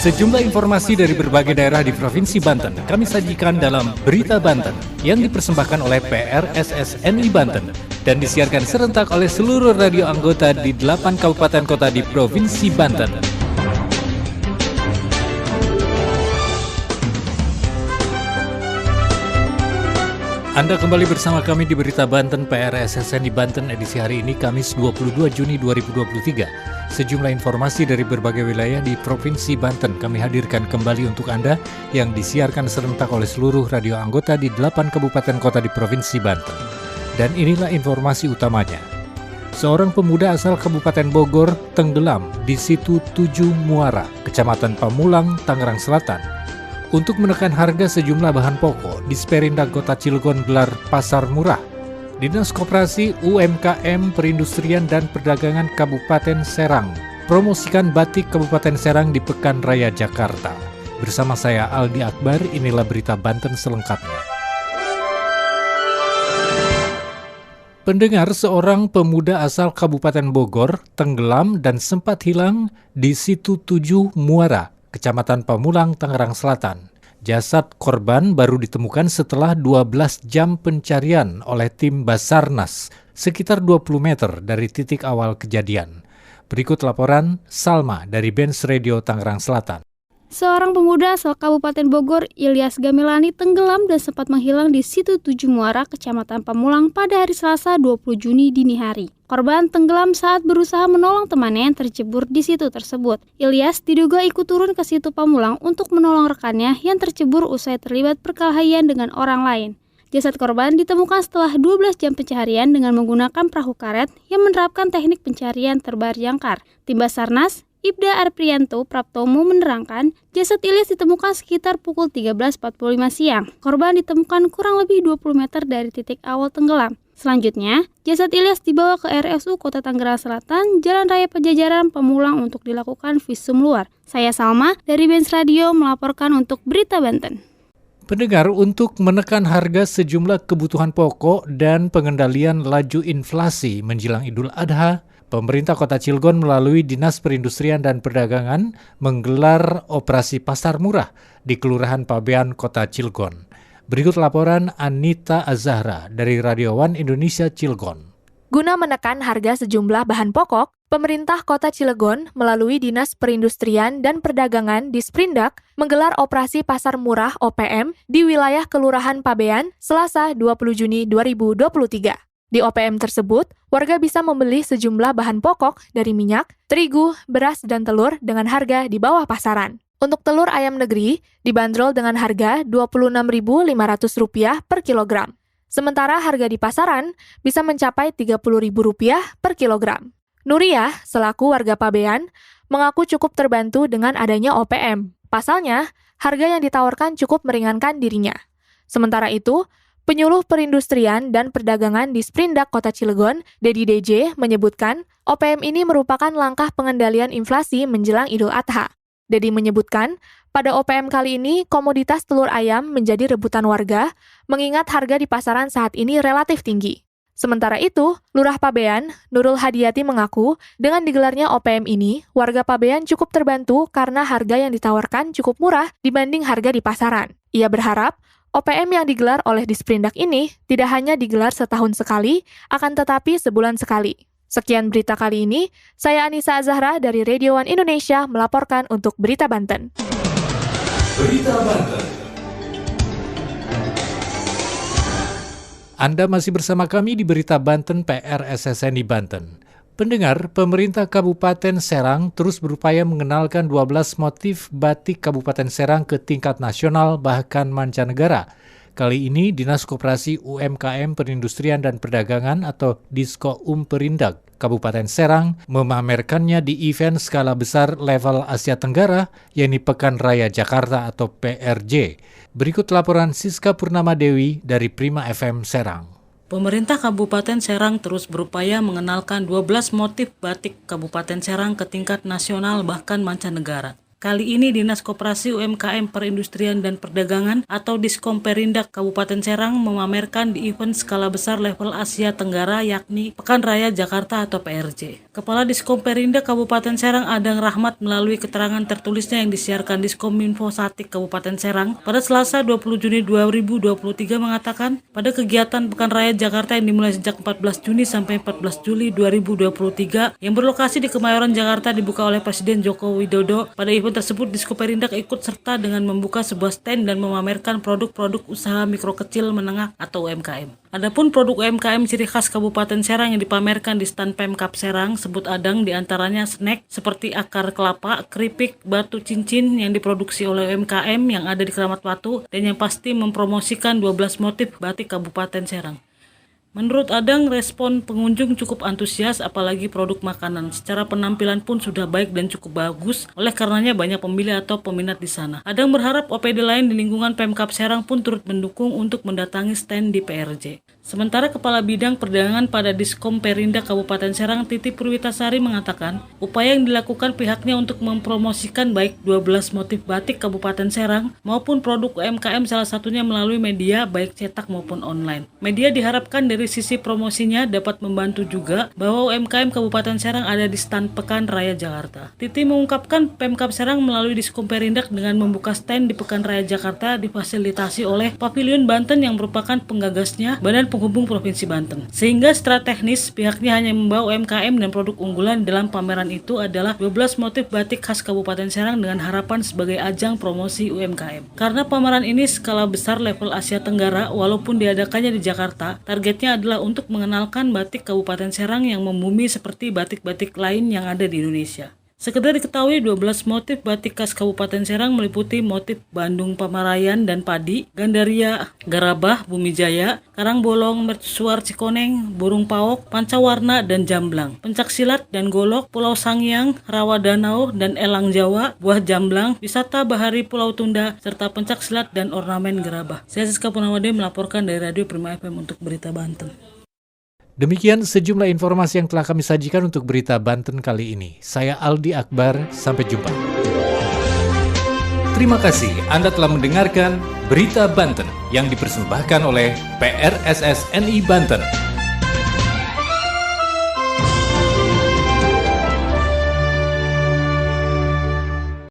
Sejumlah informasi dari berbagai daerah di Provinsi Banten kami sajikan dalam Berita Banten yang dipersembahkan oleh PRSSNI Banten dan disiarkan serentak oleh seluruh radio anggota di 8 kabupaten kota di Provinsi Banten. Anda kembali bersama kami di Berita Banten PRSSNI Banten edisi hari ini Kamis 22 Juni 2023. Sejumlah informasi dari berbagai wilayah di Provinsi Banten kami hadirkan kembali untuk Anda yang disiarkan serentak oleh seluruh radio anggota di 8 kabupaten kota di Provinsi Banten. Dan inilah informasi utamanya. Seorang pemuda asal Kabupaten Bogor tenggelam di Situ Tujuh Muara, Kecamatan Pamulang, Tangerang Selatan. Untuk menekan harga sejumlah bahan pokok, Disperindak Kota Cilegon gelar pasar murah. Dinas Koperasi UMKM Perindustrian dan Perdagangan Kabupaten Serang promosikan batik Kabupaten Serang di Pekan Raya Jakarta. Bersama saya Aldi Akbar, inilah Berita Banten selengkapnya. Pendengar, seorang pemuda asal Kabupaten Bogor tenggelam dan sempat hilang di Situ Tujuh Muara, Kecamatan Pamulang, Tangerang Selatan. Jasad korban baru ditemukan setelah 12 jam pencarian oleh tim Basarnas, sekitar 20 meter dari titik awal kejadian. Berikut laporan Salma dari Benz Radio Tangerang Selatan. Seorang pemuda asal Kabupaten Bogor, Ilyas Gamelani, tenggelam dan sempat menghilang di Situ Tujuh Muara, Kecamatan Pamulang pada hari Selasa 20 Juni dini hari. Korban tenggelam saat berusaha menolong temannya yang tercebur di situ tersebut. Ilyas diduga ikut turun ke Situ Pamulang untuk menolong rekannya yang tercebur usai terlibat perkelahian dengan orang lain. Jasad korban ditemukan setelah 12 jam pencarian dengan menggunakan perahu karet yang menerapkan teknik pencarian terbar jangkar. Tim Basarnas, Ibda Arprianto Praptomo menerangkan, jasad Ilyas ditemukan sekitar pukul 13.45 siang. Korban ditemukan kurang lebih 20 meter dari titik awal tenggelam. Selanjutnya, jasad Ilyas dibawa ke RSU Kota Tangerang Selatan, Jalan Raya Pajajaran, Pamulang untuk dilakukan visum luar. Saya Salma dari Benz Radio melaporkan untuk Berita Banten. Pendengar, untuk menekan harga sejumlah kebutuhan pokok dan pengendalian laju inflasi menjelang Idul Adha, pemerintah Kota Cilegon melalui Dinas Perindustrian dan Perdagangan menggelar operasi pasar murah di Kelurahan Pabean, Kota Cilegon. Berikut laporan Anita Azahra dari Radio One Indonesia Cilegon. Guna menekan harga sejumlah bahan pokok, pemerintah Kota Cilegon melalui Dinas Perindustrian dan Perdagangan Disperindak menggelar operasi pasar murah OPM di wilayah Kelurahan Pabean Selasa 20 Juni 2023. Di OPM tersebut, warga bisa membeli sejumlah bahan pokok dari minyak, terigu, beras, dan telur dengan harga di bawah pasaran. Untuk telur ayam negeri, dibanderol dengan harga Rp26.500 per kilogram. Sementara harga di pasaran bisa mencapai Rp30.000 per kilogram. Nuriyah, selaku warga Pabean, mengaku cukup terbantu dengan adanya OPM. Pasalnya, harga yang ditawarkan cukup meringankan dirinya. Sementara itu, Penyuluh Perindustrian dan Perdagangan Disperindak Kota Cilegon, Dedi DJ, menyebutkan OPM ini merupakan langkah pengendalian inflasi menjelang Idul Adha. Dedi menyebutkan, pada OPM kali ini komoditas telur ayam menjadi rebutan warga, mengingat harga di pasaran saat ini relatif tinggi. Sementara itu, Lurah Pabean, Nurul Hadiati mengaku, dengan digelarnya OPM ini, warga Pabean cukup terbantu karena harga yang ditawarkan cukup murah dibanding harga di pasaran. Ia berharap, OPM yang digelar oleh Disperindak ini tidak hanya digelar setahun sekali, akan tetapi sebulan sekali. Sekian berita kali ini, saya Anissa Azahra dari Radio One Indonesia melaporkan untuk Berita Banten. Berita Banten. Anda masih bersama kami di Berita Banten PRSSNI Banten. Pendengar, pemerintah Kabupaten Serang terus berupaya mengenalkan 12 motif batik Kabupaten Serang ke tingkat nasional bahkan mancanegara. Kali ini, Dinas Koperasi UMKM Perindustrian dan Perdagangan atau Disko Perindak Kabupaten Serang memamerkannya di event skala besar level Asia Tenggara, yakni Pekan Raya Jakarta atau PRJ. Berikut laporan Siska Purnama Dewi dari Prima FM Serang. Pemerintah Kabupaten Serang terus berupaya mengenalkan 12 motif batik Kabupaten Serang ke tingkat nasional bahkan mancanegara. Kali ini Dinas Koperasi UMKM Perindustrian dan Perdagangan atau Diskomperindak Kabupaten Serang memamerkan di event skala besar level Asia Tenggara yakni Pekan Raya Jakarta atau PRJ. Kepala Diskomperindak Kabupaten Serang Adang Rahmat melalui keterangan tertulisnya yang disiarkan Diskominfo Satik Kabupaten Serang pada Selasa 20 Juni 2023 mengatakan pada kegiatan Pekan Raya Jakarta yang dimulai sejak 14 Juni sampai 14 Juli 2023 yang berlokasi di Kemayoran Jakarta dibuka oleh Presiden Joko Widodo. Pada event tersebut Diskoperindak ikut serta dengan membuka sebuah stand dan memamerkan produk-produk usaha mikro kecil menengah atau UMKM. Adapun produk UMKM ciri khas Kabupaten Serang yang dipamerkan di stand Pemkab Serang sebut Adang diantaranya snack seperti akar kelapa, keripik, batu cincin yang diproduksi oleh UMKM yang ada di Keramat Batu dan yang pasti mempromosikan 12 motif batik Kabupaten Serang. Menurut Adang, respon pengunjung cukup antusias apalagi produk makanan. Secara penampilan pun sudah baik dan cukup bagus, oleh karenanya banyak pembeli atau peminat di sana. Adang berharap OPD lain di lingkungan Pemkab Serang pun turut mendukung untuk mendatangi stand di PRJ. Sementara Kepala Bidang Perdagangan pada Diskomperindak Kabupaten Serang Titi Purwitasari mengatakan, upaya yang dilakukan pihaknya untuk mempromosikan baik 12 motif batik Kabupaten Serang maupun produk UMKM salah satunya melalui media baik cetak maupun online. Media diharapkan dari sisi promosinya dapat membantu juga bahwa UMKM Kabupaten Serang ada di stand Pekan Raya Jakarta. Titi mengungkapkan Pemkab Serang melalui Diskomperindak dengan membuka stand di Pekan Raya Jakarta difasilitasi oleh Pavilion Banten yang merupakan penggagasnya Badan Penghubung Provinsi Banten. Sehingga secara teknis pihaknya hanya membawa UMKM dan produk unggulan dalam pameran itu adalah 12 motif batik khas Kabupaten Serang dengan harapan sebagai ajang promosi UMKM. Karena pameran ini skala besar level Asia Tenggara walaupun diadakannya di Jakarta, targetnya adalah untuk mengenalkan batik Kabupaten Serang yang membumi seperti batik-batik lain yang ada di Indonesia. Sekedar diketahui 12 motif batik khas Kabupaten Serang meliputi motif Bandung Pamarayan dan Padi, Gandaria Garabah, Bumi Jaya, Karangbolong, Mercusuar Cikoneng, Burung Paok, Pancawarna dan Jamblang, Pencaksilat dan Golok, Pulau Sangiang, Rawa Danau dan Elang Jawa, Buah Jamblang, Wisata Bahari Pulau Tunda, serta Pencaksilat dan Ornamen Gerabah. Saya Siska Purnawade melaporkan dari Radio Prima FM untuk Berita Banten. Demikian sejumlah informasi yang telah kami sajikan untuk Berita Banten kali ini. Saya Aldi Akbar, sampai jumpa. Terima kasih Anda telah mendengarkan Berita Banten yang dipersembahkan oleh PRSSNI Banten.